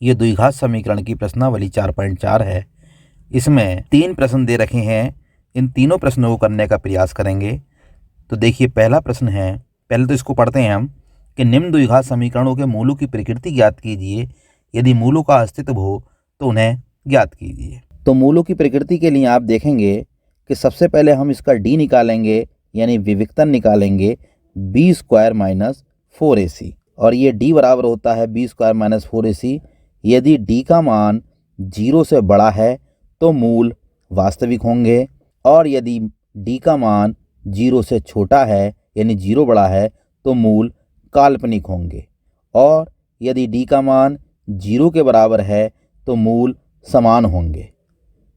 ये द्विघात समीकरण की प्रश्नावली 4.4 है। इसमें 3 प्रश्न दे रखे हैं। इन तीनों प्रश्नों को करने का प्रयास करेंगे। तो देखिए, पहला प्रश्न है, पहले तो इसको पढ़ते हैं हम, कि निम्न द्विघात समीकरणों के मूलों की प्रकृति ज्ञात कीजिए। यदि मूलों का अस्तित्व हो तो उन्हें ज्ञात कीजिए। तो मूलों की प्रकृति के लिए आप देखेंगे कि सबसे पहले हम इसका डी निकालेंगे, यानी विविक्तन निकालेंगे बी स्क्वायर माइनस 4ac, और ये डी बराबर होता है बी स्क्वायर माइनस 4ac। यदि डी का मान 0 से बड़ा है तो मूल वास्तविक होंगे, और यदि डी का मान 0 से छोटा है यानी 0 बड़ा है तो मूल काल्पनिक होंगे, और यदि डी का मान 0 के बराबर है तो मूल समान होंगे।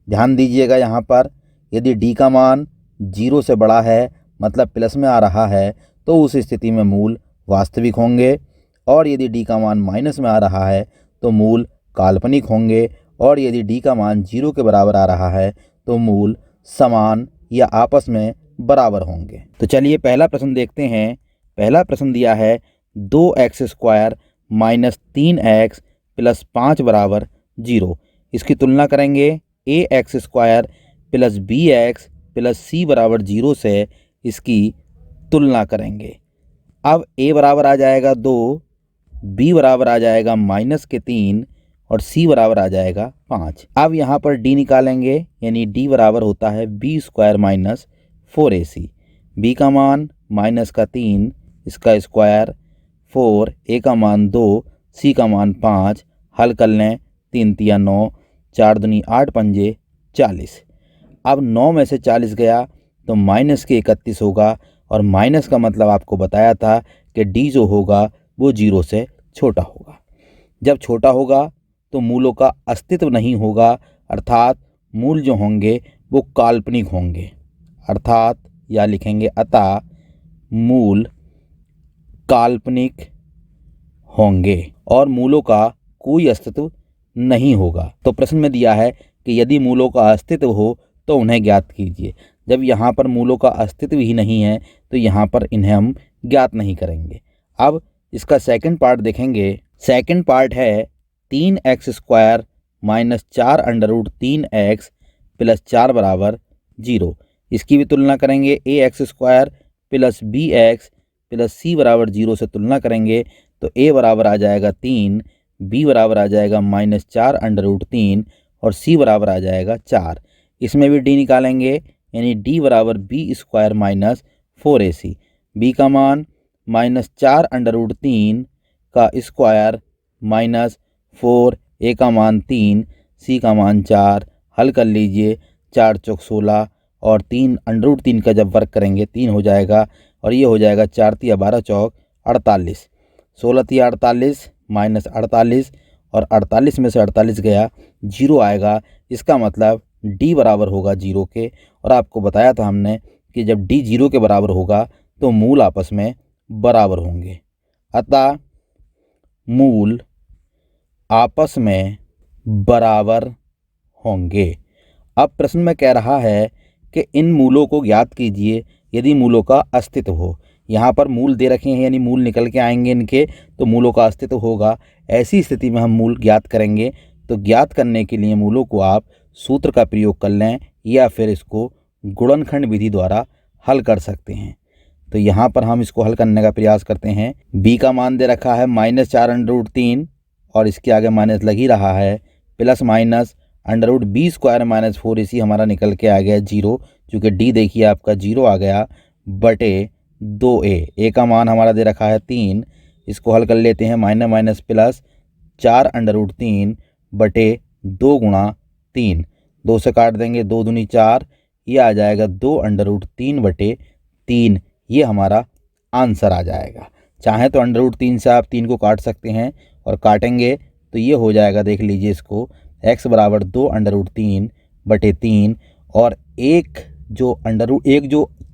ध्यान दीजिएगा, यहाँ पर यदि डी का मान 0 से बड़ा है मतलब प्लस में आ रहा है तो उस स्थिति में मूल वास्तविक होंगे, और यदि डी का मान माइनस में आ रहा है तो मूल काल्पनिक होंगे, और यदि डी का मान 0 के बराबर आ रहा है तो मूल समान या आपस में बराबर होंगे। तो चलिए पहला प्रश्न देखते हैं। पहला प्रश्न दिया है 2x² माइनस 3x प्लस 5 बराबर 0। इसकी तुलना करेंगे ax² plus bx plus c बराबर 0 से इसकी तुलना करेंगे। अब a बराबर आ जाएगा 2, b बराबर आ जाएगा -3 और c बराबर आ जाएगा 5। अब यहाँ पर d निकालेंगे, यानी d बराबर होता है b² माइनस 4ac। b का मान -3, इसका स्क्वायर 4, a का मान 2, c का मान 5। हल कर लें, 3 तिया 9, 4 दूनी 8 पंजे 40। अब 9 में से 40 गया तो माइनस के 31 होगा, और माइनस का मतलब आपको बताया था कि डी जो होगा वो 0 से छोटा होगा। जब छोटा होगा तो मूलों का अस्तित्व नहीं होगा, अर्थात मूल जो होंगे वो काल्पनिक होंगे, अर्थात या लिखेंगे अतः मूल काल्पनिक होंगे और मूलों का कोई अस्तित्व नहीं होगा। तो प्रश्न में दिया है कि यदि मूलों का अस्तित्व हो तो उन्हें ज्ञात कीजिए। जब यहाँ पर मूलों का अस्तित्व ही नहीं है तो यहाँ पर इन्हें हम ज्ञात नहीं करेंगे। अब इसका सेकंड पार्ट देखेंगे। सेकंड पार्ट है 3x² माइनस 4√3x प्लस 4 बराबर 0। इसकी भी तुलना करेंगे ax² plus bx plus c बराबर 0 से तुलना करेंगे तो a बराबर आ जाएगा 3, b बराबर आ जाएगा -4√3 और c बराबर आ जाएगा 4। इसमें भी d निकालेंगे, यानी d बराबर b² माइनस 4ac। b का मान -4√3 का स्क्वायर माइनस 4, a का मान 3, c का मान 4। हल कर लीजिए, 4 चौक 16 और 3√3 का जब वर्क करेंगे 3 हो जाएगा, और ये हो जाएगा 4 तिया 12 चौक 48, 16 तिया 48 माइनस 48, और 48 में से 48 गया 0 आएगा। इसका मतलब d बराबर होगा 0 के, और आपको बताया था हमने कि जब d 0 के बराबर होगा तो मूल आपस में बराबर होंगे, अतः मूल आपस में बराबर होंगे। अब प्रश्न में कह रहा है कि इन मूलों को ज्ञात कीजिए यदि मूलों का अस्तित्व हो। यहाँ पर मूल दे रखे हैं, यानी मूल निकल के आएंगे इनके तो मूलों का अस्तित्व होगा। ऐसी स्थिति में हम मूल ज्ञात करेंगे। तो ज्ञात करने के लिए मूलों को आप सूत्र का प्रयोग कर लें या फिर इसको गुणनखंड विधि द्वारा हल कर सकते हैं। तो यहाँ पर हम इसको हल करने का प्रयास करते हैं। b का मान दे रखा है -4√3 और इसके आगे माइनस लग ही रहा है, plus minus √b² minus 4ac हमारा निकल के आ गया 0, चूँकि d देखिए आपका 0 आ गया, बटे 2a। a का मान हमारा दे रखा है 3, इसको हल कर लेते हैं, माइनस माइनस प्लस 4√3 बटे 2 गुणा 3, 2 से काट देंगे 2 दूनी 4, ये आ जाएगा 2√3 बटे 3। ये हमारा आंसर आ जाएगा। चाहे तो √3 से आप 3 को काट सकते हैं, और काटेंगे तो ये हो जाएगा, देख लीजिए इसको, x बराबर 2√3 बटे 3, और एक जो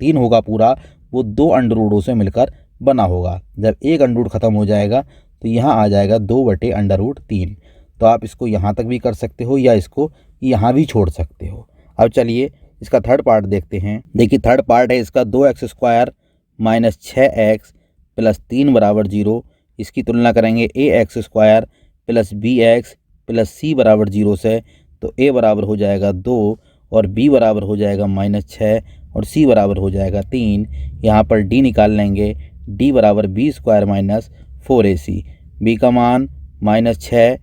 3 होगा पूरा वो 2 अंडर से मिलकर बना होगा। जब एक अंडर ख़त्म हो जाएगा तो यहाँ आ जाएगा 2 बटे √3। तो आप इसको यहाँ तक भी कर सकते हो या इसको यहाँ भी छोड़ सकते हो। अब चलिए इसका थर्ड पार्ट देखते हैं। देखिए थर्ड पार्ट है इसका 2x² माइनस 6x प्लस 3 बराबर 0। इसकी तुलना करेंगे ax² plus B X plus C बराबर 0 से, तो ए बराबर हो जाएगा 2 और बी बराबर हो जाएगा -6 और सी बराबर हो जाएगा 3। यहाँ पर डी निकाल लेंगे, डी बराबर b² - 4ac। बी का मान -6,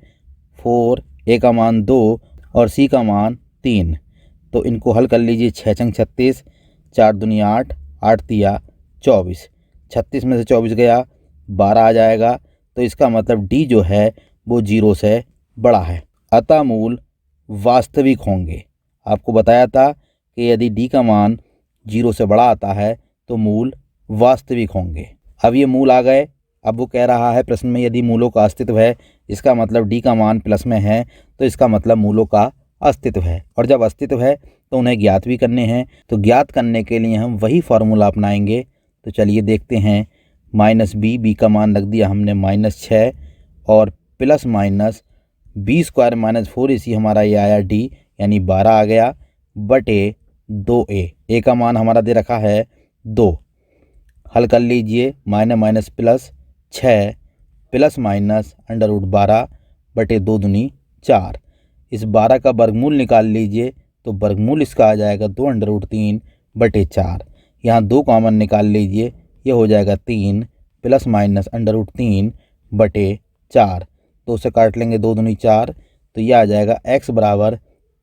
4, ए का मान 2 और सी का मान 3। तो इनको हल कर लीजिए। 6 छंग 36, 4 दूनी 8, 8 तिया 24। 36 में से 24 गया 12 आ जाएगा। तो इसका मतलब डी जो है वो 0 से बड़ा है, अतः मूल वास्तविक होंगे। आपको बताया था कि यदि डी का मान 0 से बड़ा आता है तो मूल वास्तविक होंगे। अब ये मूल आ गए। अब वो कह रहा है प्रश्न में यदि मूलों का अस्तित्व है, इसका मतलब डी का मान प्लस में है, तो इसका मतलब मूलों का अस्तित्व है। और जब अस्तित्व है तो उन्हें ज्ञात भी करने हैं। तो ज्ञात करने के लिए हम वही फार्मूला अपनाएंगे। तो चलिए देखते हैं। -b का मान रख दिया हमने -6 और प्लस माइनस b² - 4ac हमारा ये आया डी, यानी 12 आ गया, बटे 2a। ए का मान हमारा दे रखा है 2। हल कर लीजिए। माइनस प्लस 6 प्लस माइनस √12 बटे 2 दूनी 4। इस 12 का वर्गमूल निकाल लीजिए, तो वर्गमूल इसका आ जाएगा 2√3 बटे 4। यहाँ 2 कॉमन निकाल लीजिए, ये हो जाएगा 3 प्लस माइनस √3 बटे 4। तो उसे काट लेंगे 2 दूनी 4, तो यह आ जाएगा x बराबर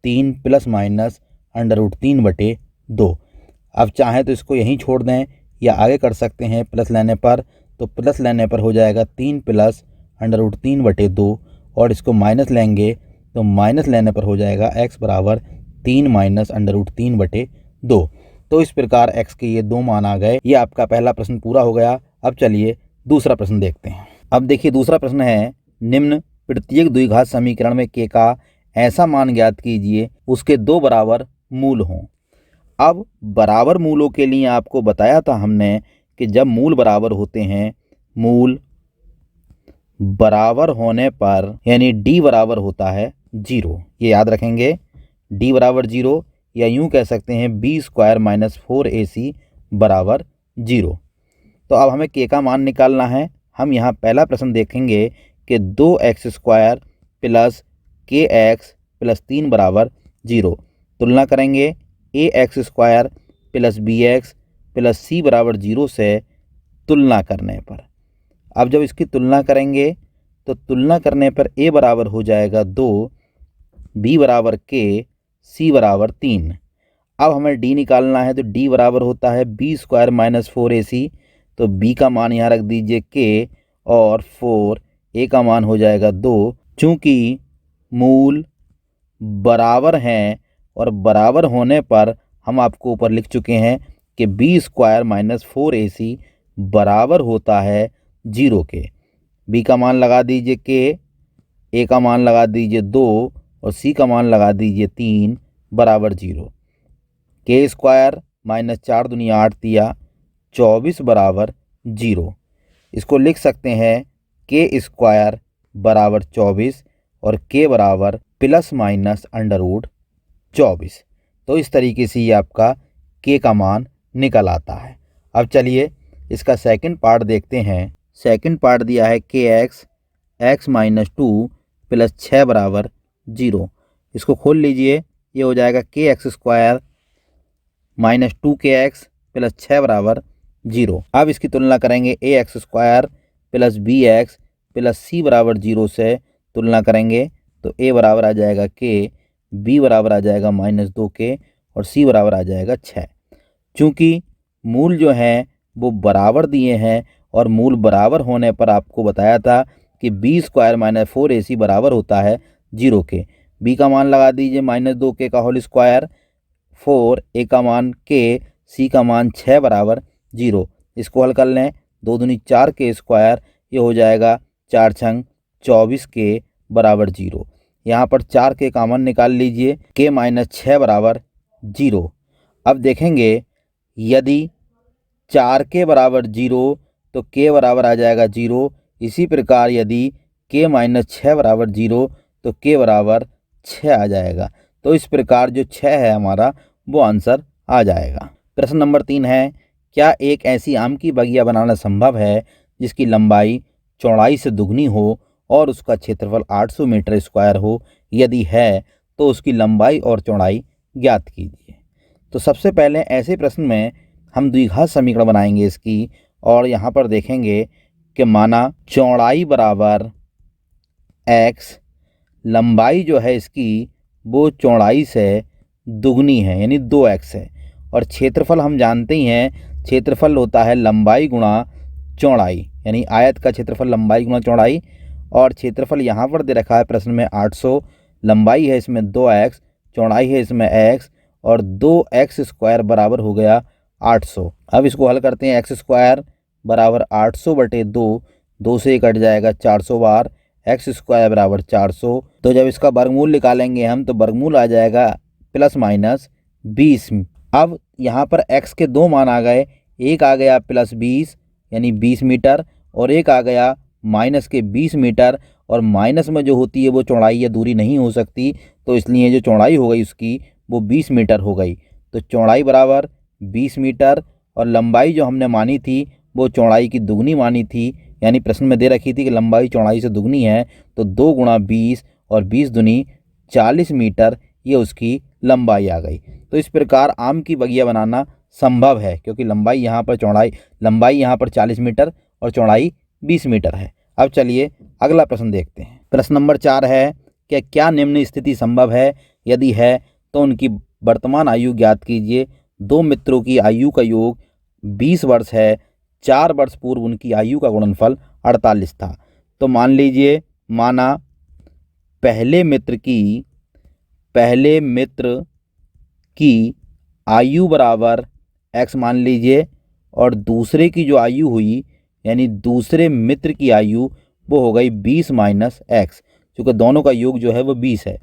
3 प्लस माइनस √3 बटे 2। अब चाहें तो इसको यहीं छोड़ दें या आगे कर सकते हैं प्लस लेने पर। तो प्लस लेने पर हो जाएगा 3 प्लस √3 बटे 2 और इसको माइनस लेंगे तो माइनस लेने पर हो जाएगा x बराबर 3 माइनस √3 बटे 2। तो इस प्रकार x के ये 2 मान आ गए। ये आपका पहला प्रश्न पूरा हो गया। अब चलिए दूसरा प्रश्न देखते हैं। अब देखिए दूसरा प्रश्न है, निम्न प्रत्येक द्विघात समीकरण में k का ऐसा मान ज्ञात कीजिए उसके 2 बराबर मूल हों। अब बराबर मूलों के लिए आपको बताया था हमने कि जब मूल बराबर होते हैं, मूल बराबर होने पर यानी d बराबर होता है 0। ये याद रखेंगे, d बराबर 0, या यूं कह सकते हैं b² - 4ac बराबर 0। तो अब हमें k का मान निकालना है। हम यहाँ पहला प्रश्न देखेंगे कि 2x² प्लस kx प्लस 3 बराबर 0। तुलना करेंगे ax² plus bx plus c बराबर 0 से तुलना करने पर। अब जब इसकी तुलना करेंगे तो तुलना करने पर a बराबर हो जाएगा 2, b बराबर k, c बराबर 3। अब हमें d निकालना है, तो d बराबर होता है b² - 4ac। तो b का मान यहाँ रख दीजिए k और 4, a का मान हो जाएगा 2। चूँकि मूल बराबर हैं और बराबर होने पर हम आपको ऊपर लिख चुके हैं कि b² - 4ac बराबर होता है 0 के। b का मान लगा दीजिए k, a का मान लगा दीजिए 2 और c का मान लगा दीजिए 3 बराबर 0। k² - 4 दूनी 8 तिया 24 बराबर 0। इसको लिख सकते हैं k² बराबर 24 और k बराबर प्लस माइनस √24। तो इस तरीके से ये आपका k का मान निकल आता है। अब चलिए इसका सेकंड पार्ट देखते हैं। सेकंड पार्ट दिया है kx x - 2 प्लस 6 बराबर 0। इसको खोल लीजिए, ये हो जाएगा kx² - 2kx प्लस 6 बराबर 0। अब इसकी तुलना करेंगे ax² plus bx plus c बराबर 0 से तुलना करेंगे तो a बराबर आ जाएगा k, b बराबर आ जाएगा -2k और c बराबर आ जाएगा 6। चूँकि मूल जो हैं वो बराबर दिए हैं और मूल बराबर होने पर आपको बताया था कि b² - 4ac बराबर होता है 0 के। b का मान लगा दीजिए -2k का होल स्क्वायर, 4, a का मान k, c का मान 6 बराबर 0। इसको हल कर लें, 2 दूनी 4k², ये हो जाएगा 4 छंग 24k बराबर 0। यहाँ पर 4k कॉमन निकाल लीजिए, k - 6 बराबर 0। अब देखेंगे यदि 4k बराबर 0 तो k बराबर आ जाएगा 0। इसी प्रकार यदि k - 6 बराबर 0 तो k बराबर 6 आ जाएगा। तो इस प्रकार जो 6 है हमारा वो आंसर आ जाएगा। प्रश्न नंबर 3 है, क्या एक ऐसी आम की बगिया बनाना संभव है जिसकी लंबाई चौड़ाई से दुगनी हो और उसका क्षेत्रफल 800 मीटर स्क्वायर हो, यदि है तो उसकी लंबाई और चौड़ाई ज्ञात कीजिए। तो सबसे पहले ऐसे प्रश्न में हम द्विघात समीकरण बनाएंगे इसकी, और यहाँ पर देखेंगे कि माना चौड़ाई बराबर x, लंबाई जो है इसकी वो चौड़ाई से दुगनी है यानी 2x है, और क्षेत्रफल हम जानते ही हैं, क्षेत्रफल होता है लंबाई गुणा चौड़ाई, यानी आयत का क्षेत्रफल लंबाई गुणा चौड़ाई, और क्षेत्रफल यहाँ पर दे रखा है प्रश्न में 800, लंबाई है इसमें 2x, चौड़ाई है इसमें x, और 2x स्क्वायर बराबर हो गया 800। अब इसको हल करते हैं। x स्क्वायर बराबर 800 बटे 2, 2 से कट जाएगा 400 बार, एक्स स्क्वायर बराबर 400। तो जब इसका वर्गमूल निकालेंगे हम तो वर्गमूल आ जाएगा प्लस माइनस 20। अब यहाँ पर x के दो मान आ गए, एक आ गया प्लस 20 यानी 20 मीटर, और एक आ गया माइनस के 20 मीटर, और माइनस में जो होती है वो चौड़ाई या दूरी नहीं हो सकती, तो इसलिए जो चौड़ाई हो गई उसकी वो 20 मीटर हो गई। तो चौड़ाई बराबर 20 मीटर, और लंबाई जो हमने मानी थी वो चौड़ाई की दुगनी मानी थी, यानी प्रश्न में दे रखी थी कि लंबाई चौड़ाई से दुगनी है, तो 2 गुणा 20 और 20 दूनी 40 मीटर, ये उसकी लंबाई आ गई। तो इस प्रकार आम की बगिया बनाना संभव है, क्योंकि लंबाई यहाँ पर 40 मीटर और चौड़ाई 20 मीटर है। अब चलिए अगला प्रश्न देखते हैं। प्रश्न नंबर 4 है कि क्या निम्न स्थिति संभव है, यदि है तो उनकी वर्तमान आयु ज्ञात कीजिए। दो मित्रों की आयु का योग 20 वर्ष है, 4 वर्ष पूर्व उनकी आयु का गुणनफल 48 था। तो मान लीजिए, माना पहले मित्र की आयु बराबर x मान लीजिए, और दूसरे की जो आयु हुई यानी दूसरे मित्र की आयु वो हो गई 20 माइनस एक्स, क्योंकि दोनों का योग जो है वो 20 है।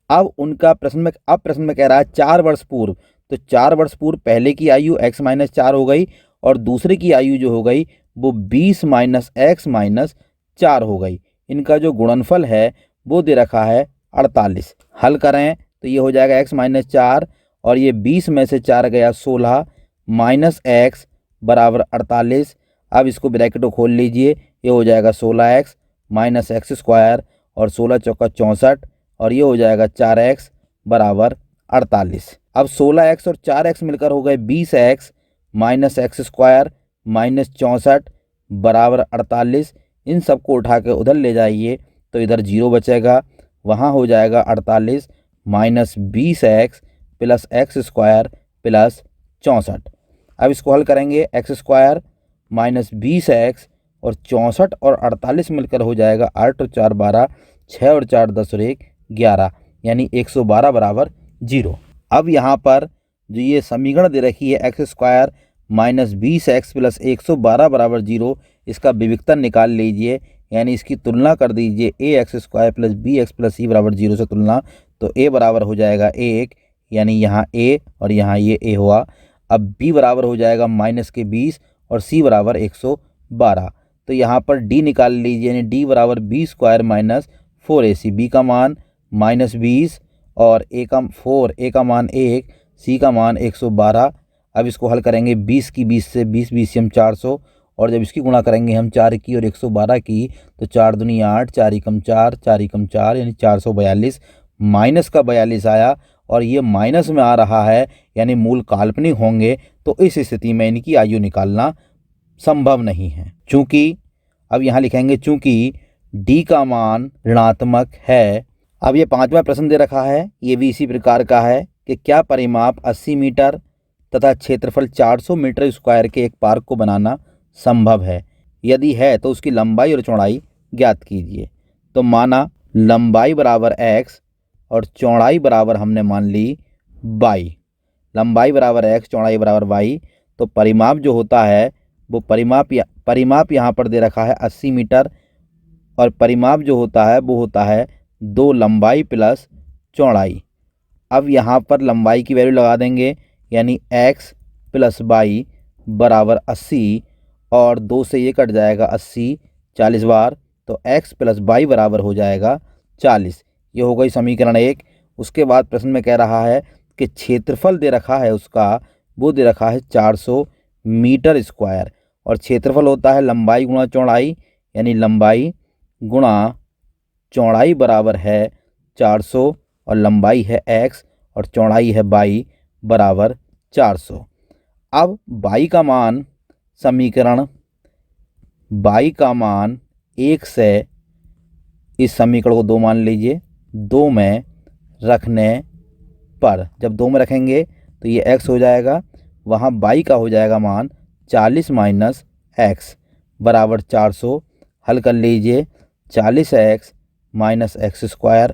अब प्रश्न में कह रहा है 4 वर्ष पूर्व, तो 4 वर्ष पूर्व पहले की आयु x माइनस 4 हो गई, और दूसरे की आयु जो हो गई वो 20 माइनस एक्स माइनस 4 हो गई। इनका जो गुणनफल है वो दे रखा है 48। हल करें तो ये हो जाएगा x माइनस 4, और ये 20 में से 4 गया 16, माइनस एक्स बराबर 48। अब इसको ब्रैकेट को खोल लीजिए, ये हो जाएगा 16x माइनस एक्स स्क्वायर, और 16 चौका 64, और ये हो जाएगा 4x बराबर 48। अब 16x और 4x मिलकर हो गए 20x minus x square minus 64 बराबर 48। इन सबको उठा के उधर ले जाइए तो इधर 0 बचेगा, वहाँ हो जाएगा 48 minus 20x plus x square plus 64। अब इसको हल करेंगे, एक्स स्क्वायर माइनस 20x और 64 और 48 मिलकर हो जाएगा 8 और 4 12, 6 और 4 10 और 1 11, यानी 112 बराबर 0। अब यहाँ पर जो ये समीकरण दे रखी है x square minus 20x plus 112 बराबर 0, इसका विविक्तन निकाल लीजिए, यानी इसकी तुलना कर दीजिए A X square plus B X plus C बराबर 0 से तुलना, तो ए बराबर हो जाएगा 1, यानी यहाँ ए और यहाँ ये ए हुआ। अब बी बराबर हो जाएगा माइनस के 20 और सी बराबर 112, तो यहाँ पर डी निकाल लीजिए, यानी डी बराबर B square minus 4ac, B का मान माइनस 20 और ए का मान 1, सी का मान 112। अब इसको हल करेंगे 20 की 20 से 20 20 हम 400, और जब इसकी गुणा करेंगे हम 4 की और 112 की, तो 4 दूनी 8, 4 एकम 4, 4 एकम 4, यानी 442। माइनस का 42 आया, और ये माइनस में आ रहा है, यानी मूल काल्पनिक होंगे, तो इस स्थिति में इनकी आयु निकालना संभव नहीं है। चूँकि अब यहाँ लिखेंगे चूँकि डी का मान ऋणात्मक है। अब ये 5वां प्रश्न दे रखा है, ये भी इसी प्रकार का है कि क्या परिमाप 80 मीटर तथा क्षेत्रफल 400 मीटर स्क्वायर के एक पार्क को बनाना संभव है, यदि है तो उसकी लंबाई और चौड़ाई ज्ञात कीजिए। तो माना लंबाई बराबर x और चौड़ाई बराबर हमने मान ली y, लंबाई बराबर x चौड़ाई बराबर y, तो परिमाप जो होता है वो परिमाप यहाँ पर दे रखा है 80 मीटर, और परिमाप जो होता है वो होता है 2 लंबाई प्लस चौड़ाई। अब यहाँ पर लंबाई की वैल्यू लगा देंगे, यानी x प्लस y बराबर 80, और 2 से ये कट जाएगा 80 40 बार, तो x प्लस y बराबर हो जाएगा 40। ये हो गई समीकरण 1। उसके बाद प्रश्न में कह रहा है कि क्षेत्रफल दे रखा है उसका, वो दे रखा है 400 मीटर स्क्वायर, और क्षेत्रफल होता है लंबाई गुणा चौड़ाई, यानी लंबाई गुणा चौड़ाई बराबर है 400 और लंबाई है x और चौड़ाई है y बराबर 400। अब y का मान समीकरण y का मान 1 से इस समीकरण को 2 मान लीजिए, 2 में रखने पर जब 2 में रखेंगे तो ये x हो जाएगा, वहाँ y का हो जाएगा मान 40 माइनस x बराबर 400। हल कर लीजिए, 40x माइनस एक्स स्क्वायर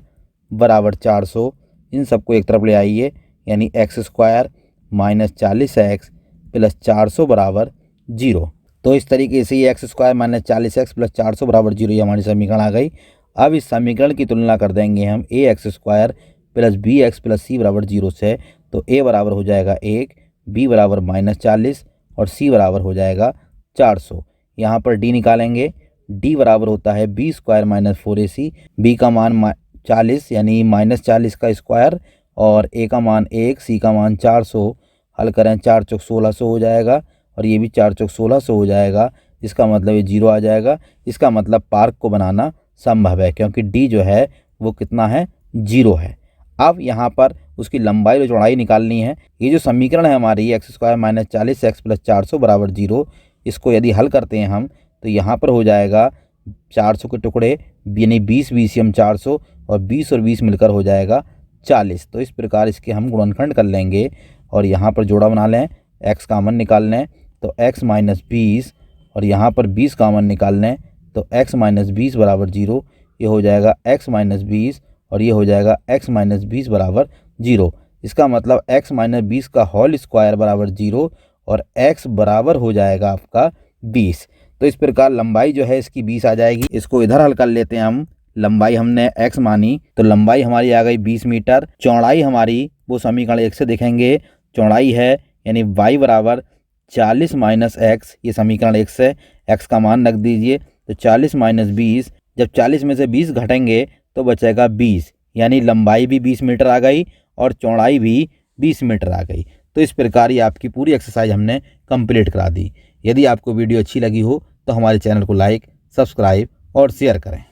बराबर 400। इन सबको एक तरफ ले आइए, यानी x square minus 40x plus 400 बराबर 0। तो इस तरीके से ये x square minus 40x plus 400 बराबर 0 ये हमारी समीकरण आ गई। अब इस समीकरण की तुलना कर देंगे हम A X square plus B X plus C बराबर 0 से। तो ए बराबर हो जाएगा 1, बी बराबर माइनस 40 और सी बराबर हो जाएगा 400। यहाँ पर डी निकालेंगे, डी बराबर होता है B square minus 4ac। B का मान 40 यानी माइनस 40 का स्क्वायर और ए का मान 1, सी का मान 400। हल करें, 4 चौक 1600 हो जाएगा और ये भी 4 चौक 1600 हो जाएगा। इसका मतलब ये 0 आ जाएगा। इसका मतलब पार्क को बनाना संभव है, क्योंकि डी जो है वो कितना है, 0 है। अब यहाँ पर उसकी लंबाई और चौड़ाई निकालनी है। ये जो समीकरण है हमारी x square minus 40x plus 400 बराबर 0, इसको यदि हल करते हैं हम तो यहाँ पर हो जाएगा 400 के टुकड़े यानी 20 VCM 400 और 20 और 20 मिलकर हो जाएगा 40। तो इस प्रकार इसके हम गुणनखंड कर लेंगे और यहाँ पर जोड़ा बना लें, x कामन निकाल लें तो x माइनस 20 और यहाँ पर 20 कामन निकाल लें तो x माइनस 20 बराबर 0। ये हो जाएगा x माइनस 20 और ये हो जाएगा x माइनस 20 बराबर 0। इसका मतलब x माइनस 20 का होल स्क्वायर बराबर 0 और x बराबर हो जाएगा आपका 20। तो इस प्रकार लंबाई जो है इसकी 20 आ जाएगी। इसको इधर हल कर लेते हैं हम। लंबाई हमने x मानी तो लंबाई हमारी आ गई 20 मीटर। चौड़ाई हमारी वो समीकरण 1 से देखेंगे, चौड़ाई है यानी y बराबर 40 माइनस x, ये समीकरण 1 से x का मान रख दीजिए तो 40 माइनस 20। जब 40 में से 20 घटेंगे तो बचेगा 20, यानी लंबाई भी 20 मीटर आ गई और चौड़ाई भी 20 मीटर आ गई। तो इस प्रकार ये आपकी पूरी एक्सरसाइज हमने कंप्लीट करा दी। यदि आपको वीडियो अच्छी लगी हो तो हमारे चैनल को लाइक, सब्सक्राइब और शेयर करें।